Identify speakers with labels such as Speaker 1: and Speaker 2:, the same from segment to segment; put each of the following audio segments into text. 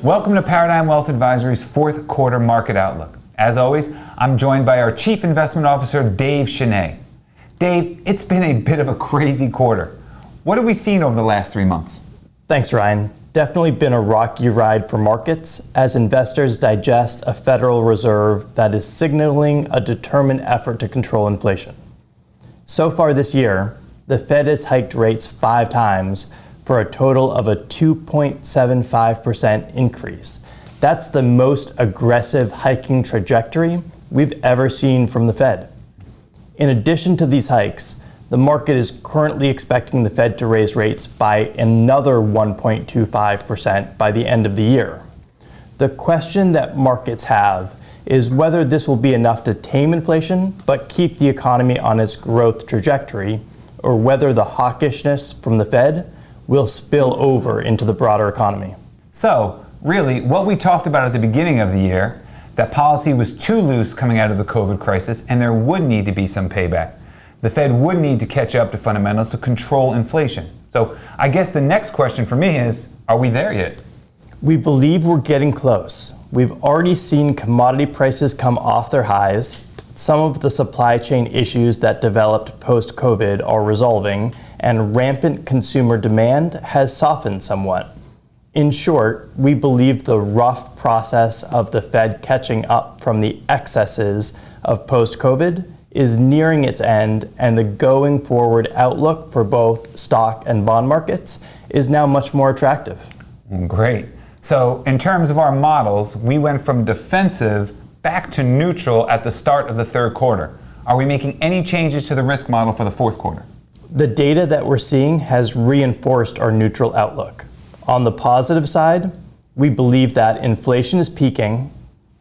Speaker 1: Welcome to Paradigm Wealth Advisory's fourth quarter market outlook. As always, I'm joined by our Chief Investment Officer, Dave Chenet. Dave, it's been a bit of a crazy quarter. What have we seen over the last 3 months?
Speaker 2: Thanks, Ryan. Definitely been a rocky ride for markets as investors digest a Federal Reserve that is signaling a determined effort to control inflation. So far this year, the Fed has hiked rates 5 times for a total of a 2.75% increase. That's the most aggressive hiking trajectory we've ever seen from the Fed. In addition to these hikes, the market is currently expecting the Fed to raise rates by another 1.25% by the end of the year. The question that markets have is whether this will be enough to tame inflation but keep the economy on its growth trajectory, or whether the hawkishness from the Fed will spill over into the broader economy.
Speaker 1: So, really, what we talked about at the beginning of the year, that policy was too loose coming out of the COVID crisis and there would need to be some payback. The Fed would need to catch up to fundamentals to control inflation. So I guess the next question for me is, are we there yet?
Speaker 2: We believe we're getting close. We've already seen commodity prices come off their highs. Some of the supply chain issues that developed post-COVID are resolving, and rampant consumer demand has softened somewhat. In short, we believe the rough process of the Fed catching up from the excesses of post-COVID is nearing its end, and the going forward outlook for both stock and bond markets is now much more attractive.
Speaker 1: Great. So in terms of our models, we went from defensive back to neutral at the start of the third quarter. Are we making any changes to the risk model for the fourth quarter?
Speaker 2: The data that we're seeing has reinforced our neutral outlook. On the positive side, we believe that inflation is peaking,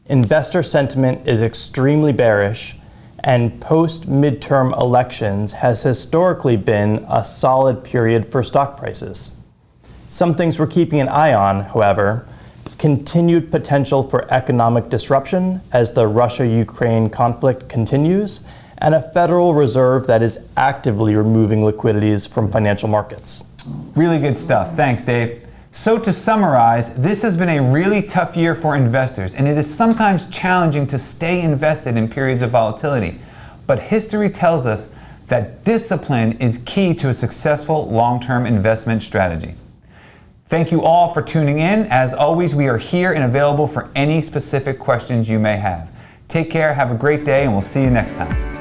Speaker 2: investor sentiment is extremely bearish, and post-midterm elections has historically been a solid period for stock prices. Some things we're keeping an eye on, however: continued potential for economic disruption as the Russia-Ukraine conflict continues, and a Federal Reserve that is actively removing liquidities from financial markets.
Speaker 1: Really good stuff. Thanks, Dave. So to summarize, this has been a really tough year for investors, and it is sometimes challenging to stay invested in periods of volatility. But history tells us that discipline is key to a successful long-term investment strategy. Thank you all for tuning in. As always, we are here and available for any specific questions you may have. Take care, have a great day, and we'll see you next time.